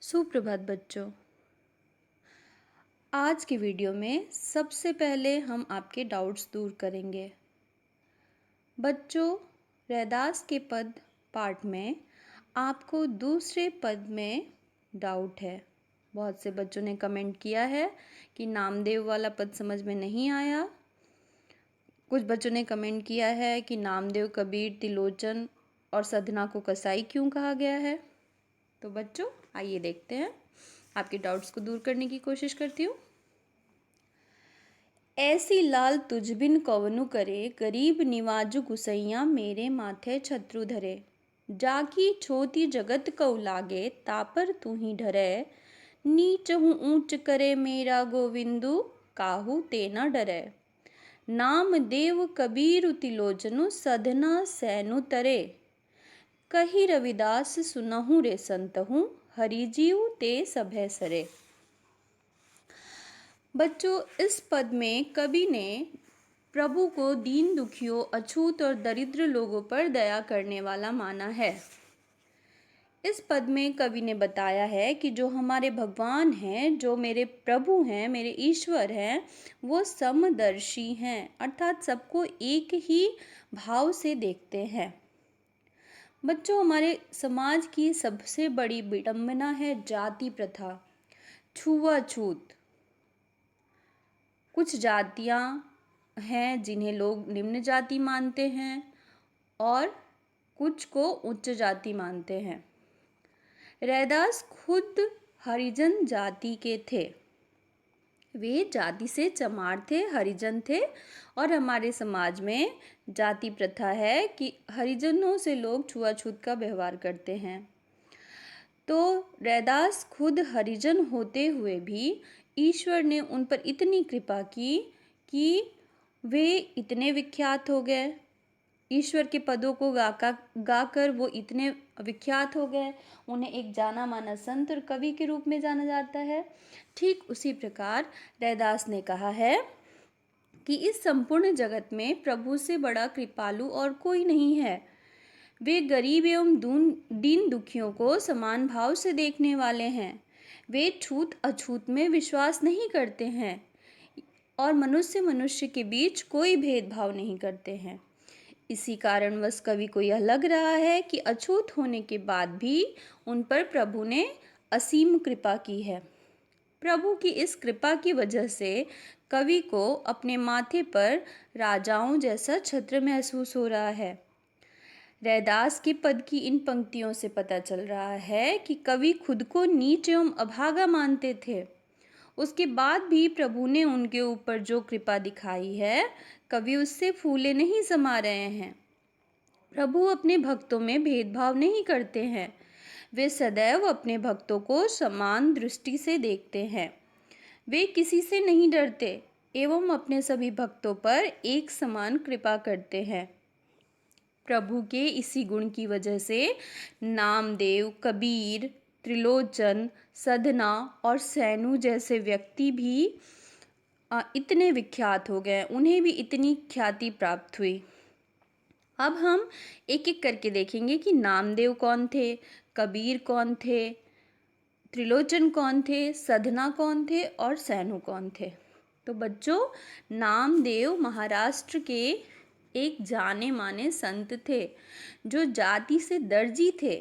सुप्रभात बच्चों। आज की वीडियो में सबसे पहले हम आपके डाउट्स दूर करेंगे। बच्चों, रैदास के पद पार्ट में आपको दूसरे पद में डाउट है। बहुत से बच्चों ने कमेंट किया है कि नामदेव वाला पद समझ में नहीं आया। कुछ बच्चों ने कमेंट किया है कि नामदेव, कबीर, त्रिलोचन और सधना को कसाई क्यों कहा गया है। तो बच्चों आइए देखते हैं, आपके डाउट्स को दूर करने की कोशिश करती हूँ। ऐसी लाल तुझ बिन कवनु करे, गरीब निवाजु गुसैया मेरे माथे छत्रु धरे। जाकी छोती जगत कऊ लागे, तापर तू ही डरे। नीच हूँ ऊंच करे मेरा गोविंदु, काहू ते न डरे। नाम देव कबीर तिलोचनु, सधना सैनु तरे। कही रविदास सुनहु रे संतहु, हरिजीव ते सभय सरे। बच्चों, इस पद में कवि ने प्रभु को दीन दुखियों, अछूत और दरिद्र लोगों पर दया करने वाला माना है। इस पद में कवि ने बताया है कि जो हमारे भगवान हैं, जो मेरे प्रभु हैं, मेरे ईश्वर हैं, वो समदर्शी हैं, अर्थात सबको एक ही भाव से देखते हैं। बच्चों, हमारे समाज की सबसे बड़ी विडंबना है जाति प्रथा, छुआछूत। कुछ जातियां हैं जिन्हें लोग निम्न जाति मानते हैं और कुछ को उच्च जाति मानते हैं। रैदास खुद हरिजन जाति के थे। वे जाति से चमार थे, हरिजन थे। और हमारे समाज में जाति प्रथा है कि हरिजनों से लोग छुआछूत का व्यवहार करते हैं। तो रैदास खुद हरिजन होते हुए भी ईश्वर ने उन पर इतनी कृपा की कि वे इतने विख्यात हो गए। ईश्वर के पदों को गाकर वो इतने विख्यात हो गए, उन्हें एक जाना माना संत और कवि के रूप में जाना जाता है। ठीक उसी प्रकार रैदास ने कहा है कि इस संपूर्ण जगत में प्रभु से बड़ा कृपालु और कोई नहीं है। वे गरीब एवं दीन दुखियों को समान भाव से देखने वाले हैं। वे छूत अछूत में विश्वास नहीं करते हैं और मनुष्य मनुष्य के बीच कोई भेदभाव नहीं करते हैं। इसी कारणवश कवि को यह लग रहा है कि अछूत होने के बाद भी उन पर प्रभु ने असीम कृपा की है। प्रभु की इस कृपा की वजह से कवि को अपने माथे पर राजाओं जैसा छत्र महसूस हो रहा है। रैदास के पद की इन पंक्तियों से पता चल रहा है कि कवि खुद को नीच एवं अभागा मानते थे। उसके बाद भी प्रभु ने उनके ऊपर जो कृपा दिखाई है, कवि उससे फूले नहीं समा रहे हैं। प्रभु अपने भक्तों में भेदभाव नहीं करते हैं। वे सदैव अपने भक्तों को समान दृष्टि से देखते हैं। वे किसी से नहीं डरते एवं अपने सभी भक्तों पर एक समान कृपा करते हैं। प्रभु के इसी गुण की वजह से नामदेव, कबीर, त्रिलोचन, सधना और सैनु जैसे व्यक्ति भी इतने विख्यात हो गए, उन्हें भी इतनी ख्याति प्राप्त हुई। अब हम एक एक करके देखेंगे कि नामदेव कौन थे, कबीर कौन थे, त्रिलोचन कौन थे, सधना कौन थे और सैनु कौन थे। तो बच्चों, नामदेव महाराष्ट्र के एक जाने माने संत थे, जो जाति से दर्जी थे।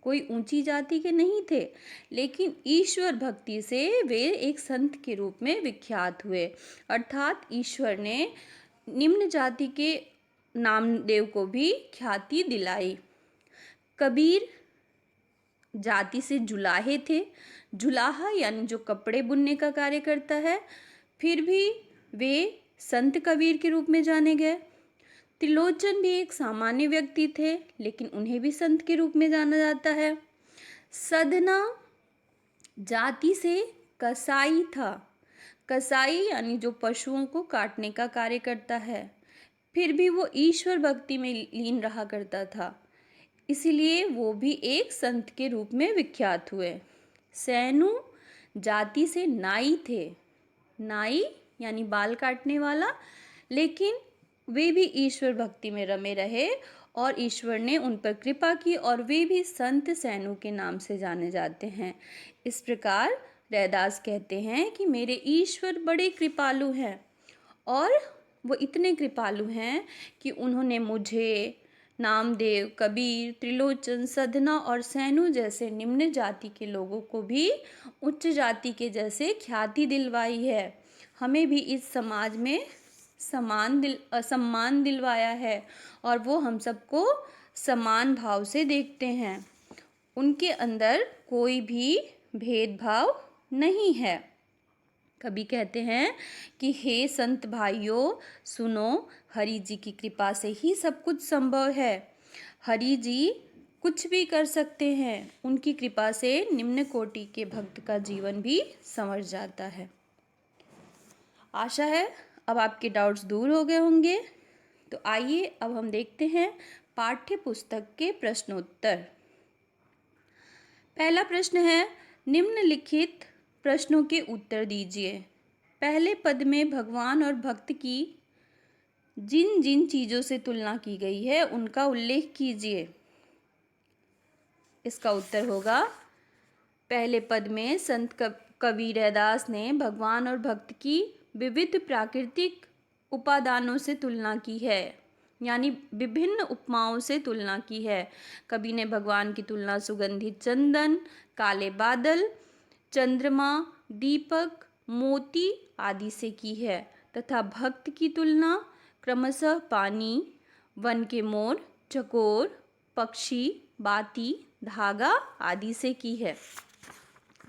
कोई ऊंची जाति के नहीं थे, लेकिन ईश्वर भक्ति से वे एक संत के रूप में विख्यात हुए। अर्थात ईश्वर ने निम्न जाति के नामदेव को भी ख्याति दिलाई। कबीर जाति से जुलाहे थे। जुलाहा यानी जो कपड़े बुनने का कार्य करता है, फिर भी वे संत कबीर के रूप में जाने गए। त्रिलोचन भी एक सामान्य व्यक्ति थे, लेकिन उन्हें भी संत के रूप में जाना जाता है। सधना जाति से कसाई था। कसाई यानी जो पशुओं को काटने का कार्य करता है, फिर भी वो ईश्वर भक्ति में लीन रहा करता था, इसीलिए वो भी एक संत के रूप में विख्यात हुए। सैनु जाति से नाई थे। नाई यानी बाल काटने वाला, लेकिन वे भी ईश्वर भक्ति में रमे रहे और ईश्वर ने उन पर कृपा की और वे भी संत सैनु के नाम से जाने जाते हैं। इस प्रकार रैदास कहते हैं कि मेरे ईश्वर बड़े कृपालु हैं और वो इतने कृपालु हैं कि उन्होंने मुझे, नामदेव, कबीर, त्रिलोचन, सधना और सैनु जैसे निम्न जाति के लोगों को भी उच्च जाति के जैसे ख्याति दिलवाई है। हमें भी इस समाज में सम्मान दिलवाया है और वो हम सबको समान भाव से देखते हैं। उनके अंदर कोई भी भेदभाव नहीं है। कभी कहते हैं कि हे संत भाइयों सुनो, हरि जी की कृपा से ही सब कुछ संभव है। हरि जी कुछ भी कर सकते हैं। उनकी कृपा से निम्न कोटि के भक्त का जीवन भी संवर जाता है। आशा है अब आपके डाउट्स दूर हो गए होंगे। तो आइए अब हम देखते हैं पाठ्य पुस्तक के प्रश्नोत्तर। पहला प्रश्न है, निम्नलिखित प्रश्नों के उत्तर दीजिए। पहले पद में भगवान और भक्त की जिन जिन चीज़ों से तुलना की गई है उनका उल्लेख कीजिए। इसका उत्तर होगा, पहले पद में संत कवि रैदास ने भगवान और भक्त की विविध प्राकृतिक उपादानों से तुलना की है, यानी विभिन्न उपमाओं से तुलना की है। कवि ने भगवान की तुलना सुगंधित चंदन, काले बादल, चंद्रमा, दीपक, मोती आदि से की है तथा भक्त की तुलना क्रमशः पानी, वन के मोर, चकोर, पक्षी, बाती, धागा आदि से की है।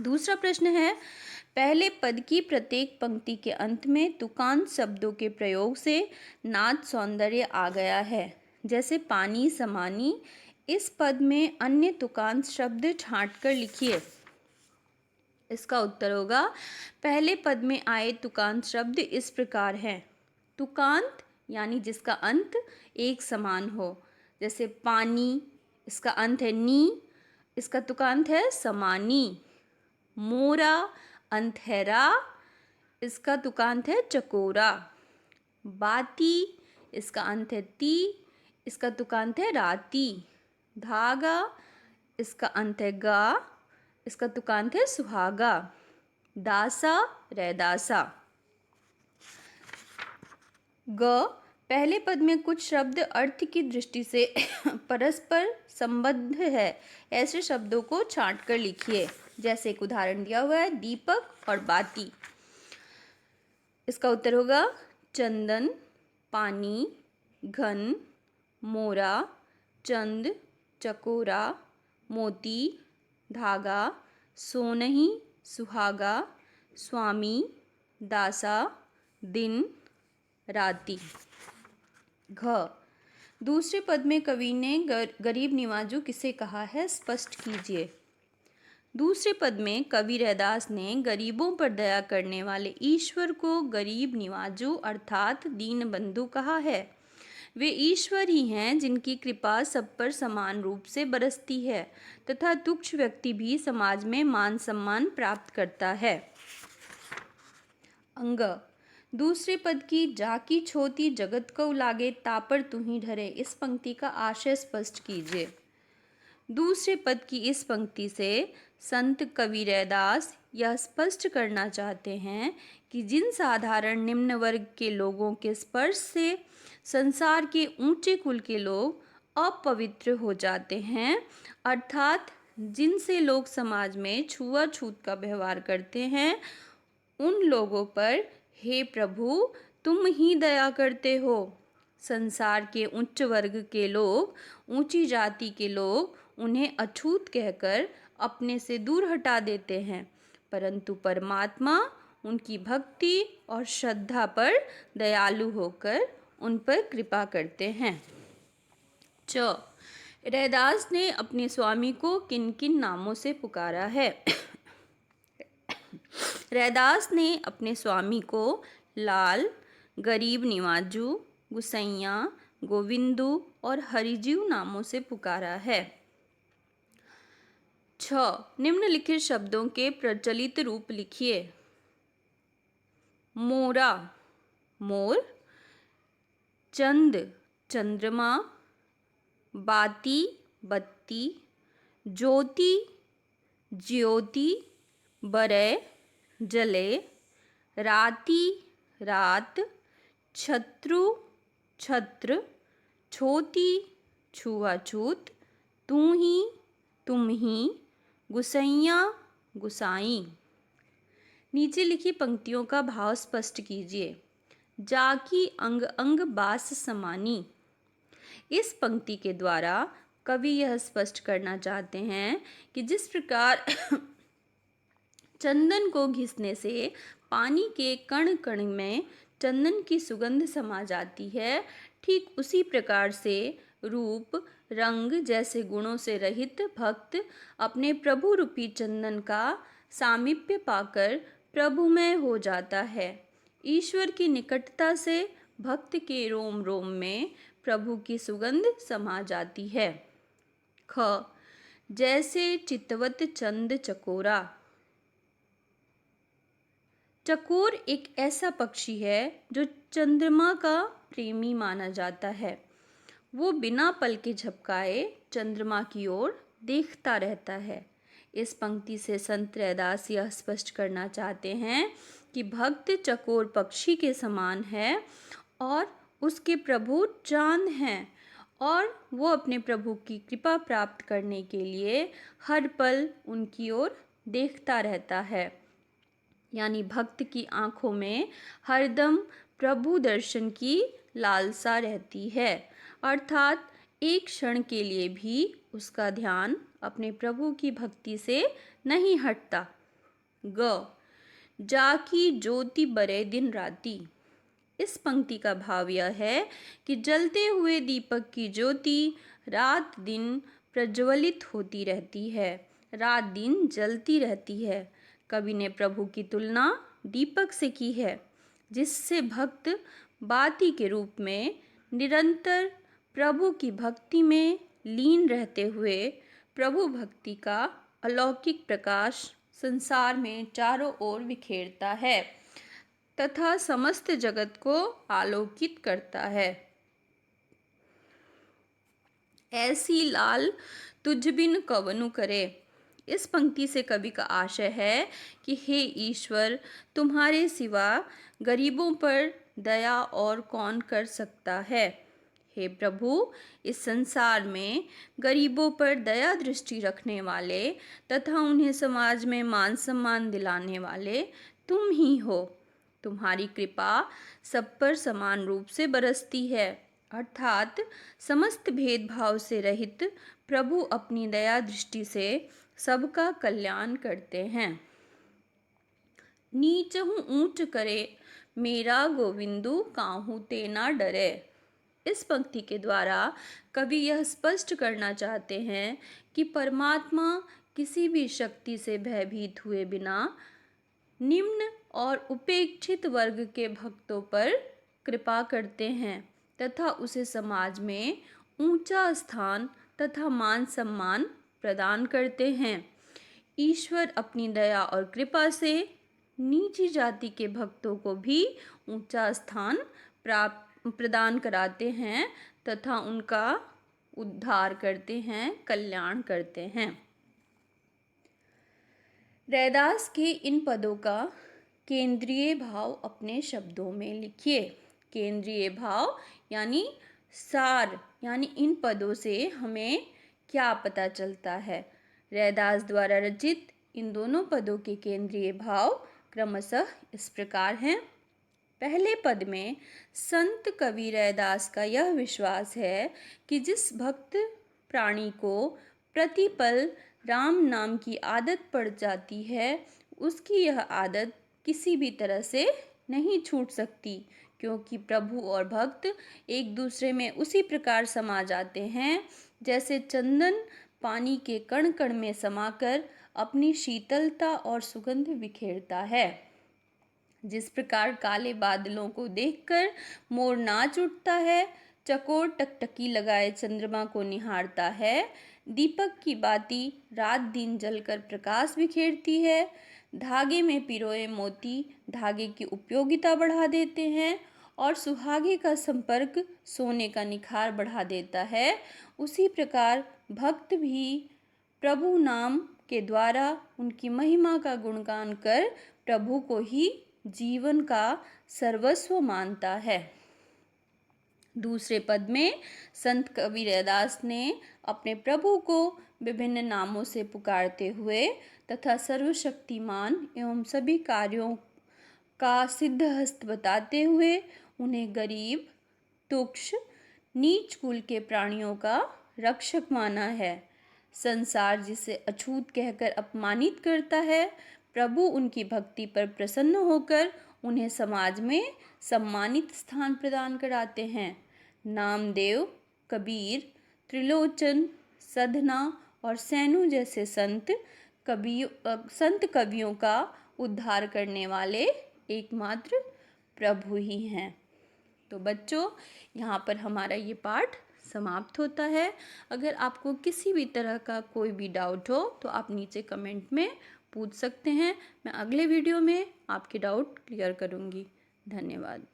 दूसरा प्रश्न है, पहले पद की प्रत्येक पंक्ति के अंत में तुकांत शब्दों के प्रयोग से नाद सौंदर्य आ गया है, जैसे पानी, समानी। इस पद में अन्य तुकांत शब्द छांट कर लिखिए। इसका उत्तर होगा, पहले पद में आए तुकांत शब्द इस प्रकार हैं। तुकांत यानी जिसका अंत एक समान हो, जैसे पानी, इसका अंत है नी, इसका तुकांत है समानी। मोरा, अंत है रा, इसका तुकांत है चकोरा। बाती, इसका अंत है ती, इसका तुकांत है राती। धागा, इसका अंत है गा, इसका तुकांत है सुहागा। दासा, रैदासा। ग, पहले पद में कुछ शब्द अर्थ की दृष्टि से परस्पर संबद्ध है, ऐसे शब्दों को छांट कर लिखिए। जैसे एक उदाहरण दिया हुआ है, दीपक और बाती। इसका उत्तर होगा, चंदन, पानी, घन, मोरा, चंद, चकोरा, मोती, धागा, सोनही, सुहागा, स्वामी, दासा, दिन, राती। घ, दूसरे पद में कवि ने गरीब निवाजू किसे कहा है, स्पष्ट कीजिए। दूसरे पद में कवि रैदास ने गरीबों पर दया करने वाले ईश्वर को गरीब निवाजू अर्थात दीन बंधु कहा है। वे ईश्वर ही हैं जिनकी कृपा सब पर समान रूप से बरसती है तथा तुच्छ व्यक्ति भी समाज में मान सम्मान प्राप्त करता है। अंग, दूसरे पद की जाकी छोती जगत को लागे तापर तुम्ही ढरे, इस पंक्ति का आशय स्पष्ट कीजिए। दूसरे पद की इस पंक्ति से संत कवि रैदास यह स्पष्ट करना चाहते हैं कि जिन साधारण निम्न वर्ग के लोगों के स्पर्श से संसार के ऊंचे कुल के लोग अपवित्र हो जाते हैं, अर्थात जिनसे लोग समाज में छुआछूत का व्यवहार करते हैं, उन लोगों पर हे प्रभु तुम ही दया करते हो। संसार के उच्च वर्ग के लोग, ऊंची जाति के लोग उन्हें अछूत कहकर अपने से दूर हटा देते हैं, परंतु परमात्मा उनकी भक्ति और श्रद्धा पर दयालु होकर उन पर कृपा करते हैं। च, रैदास ने अपने स्वामी को किन किन नामों से पुकारा है। रैदास ने अपने स्वामी को लाल, गरीब निवाजू, गुसैया, गोविंदू और हरिजीव नामों से पुकारा है। 6, निम्नलिखित शब्दों के प्रचलित रूप लिखिए। मोरा, मोर, चंद, चंद्रमा, बाती बत्ती, ज्योति ज्योति, बरे जले, राती रात, छत्रु छत्र, छोती छुआछूत, तू ही तुम ही, गुसैया गुसाई। नीचे लिखी पंक्तियों का भाव स्पष्ट कीजिए। जाकी अंग अंग बास समानी। इस पंक्ति के द्वारा कवि यह स्पष्ट करना चाहते हैं कि जिस प्रकार चंदन को घिसने से पानी के कण कण में चंदन की सुगंध समा जाती है, ठीक उसी प्रकार से रूप रंग जैसे गुणों से रहित भक्त अपने प्रभु रूपी चंदन का सामीप्य पाकर प्रभुमय हो जाता है। ईश्वर की निकटता से भक्त के रोम रोम में प्रभु की सुगंध समा जाती है। ख, जैसे चितवत चंद चकोरा। चकोर एक ऐसा पक्षी है जो चंद्रमा का प्रेमी माना जाता है। वो बिना पल के झपकाए चंद्रमा की ओर देखता रहता है। इस पंक्ति से संत रैदास यह स्पष्ट करना चाहते हैं कि भक्त चकोर पक्षी के समान है और उसके प्रभु चांद हैं और वो अपने प्रभु की कृपा प्राप्त करने के लिए हर पल उनकी ओर देखता रहता है। यानी भक्त की आंखों में हरदम प्रभु दर्शन की लालसा रहती है, अर्थात एक क्षण के लिए भी उसका ध्यान अपने प्रभु की भक्ति से नहीं हटता। ग, जाकी ज्योति बरे दिन राती। इस पंक्ति का भाव यह है कि जलते हुए दीपक की ज्योति रात दिन प्रज्वलित होती रहती है, रात दिन जलती रहती है। कवि ने प्रभु की तुलना दीपक से की है, जिससे भक्त बाती के रूप में निरंतर प्रभु की भक्ति में लीन रहते हुए प्रभु भक्ति का अलौकिक प्रकाश संसार में चारों ओर बिखेरता है तथा समस्त जगत को आलोकित करता है। ऐसी लाल तुझ बिन कवनु करे। इस पंक्ति से कवि का आशय है कि हे ईश्वर, तुम्हारे सिवा गरीबों पर दया और कौन कर सकता है। हे प्रभु, इस संसार में गरीबों पर दया दृष्टि रखने वाले तथा उन्हें समाज में मान सम्मान दिलाने वाले तुम ही हो। तुम्हारी कृपा सब पर समान रूप से बरसती है, अर्थात समस्त भेदभाव से रहित प्रभु अपनी दया दृष्टि से सबका कल्याण करते हैं। नीचहु ऊंच करे मेरा गोविंदु, काहू ते ना डरे। इस पंक्ति के द्वारा कवि यह स्पष्ट करना चाहते हैं कि परमात्मा किसी भी शक्ति से भयभीत हुए बिना निम्न और उपेक्षित वर्ग के भक्तों पर कृपा करते हैं तथा उसे समाज में ऊंचा स्थान तथा मान सम्मान प्रदान करते हैं। ईश्वर अपनी दया और कृपा से नीची जाति के भक्तों को भी ऊंचा स्थान प्रदान कराते हैं तथा उनका उद्धार करते हैं, कल्याण करते हैं। रैदास के इन पदों का केंद्रीय भाव अपने शब्दों में लिखिए। केंद्रीय भाव यानी सार, यानी इन पदों से हमें क्या पता चलता है। रैदास द्वारा रचित इन दोनों पदों के केंद्रीय भाव क्रमशः इस प्रकार हैं। पहले पद में संत कवि रैदास का यह विश्वास है कि जिस भक्त प्राणी को प्रतिपल राम नाम की आदत पड़ जाती है, उसकी यह आदत किसी भी तरह से नहीं छूट सकती, क्योंकि प्रभु और भक्त एक दूसरे में उसी प्रकार समा जाते हैं जैसे चंदन पानी के कण कण में समाकर अपनी शीतलता और सुगंध बिखेरता है। जिस प्रकार काले बादलों को देखकर मोर नाच उठता है, चकोर टकटकी लगाए चंद्रमा को निहारता है, दीपक की बाती रात दिन जलकर प्रकाश बिखेरती है, धागे में पिरोए मोती धागे की उपयोगिता बढ़ा देते हैं और सुहागे का संपर्क सोने का निखार बढ़ा देता है, उसी प्रकार भक्त भी प्रभु नाम के द्वारा उनकी महिमा का गुणगान कर प्रभु को ही जीवन का सर्वस्व मानता है। दूसरे पद में संत कबीर रैदास ने अपने प्रभु को विभिन्न नामों से पुकारते हुए तथा सर्वशक्तिमान एवं सभी कार्यों का सिद्धहस्त बताते हुए उन्हें गरीब, तुच्छ, नीच कुल के प्राणियों का रक्षक माना है। संसार जिसे अछूत कहकर अपमानित करता है, प्रभु उनकी भक्ति पर प्रसन्न होकर उन्हें समाज में सम्मानित स्थान प्रदान कराते हैं। नामदेव, कबीर, त्रिलोचन, सधना और सैनु जैसे संत कवियों का उद्धार करने वाले एकमात्र प्रभु ही हैं। तो बच्चों, यहाँ पर हमारा ये पाठ समाप्त होता है। अगर आपको किसी भी तरह का कोई भी डाउट हो तो आप नीचे कमेंट में पूछ सकते हैं। मैं अगले वीडियो में आपके डाउट क्लियर करूँगी। धन्यवाद।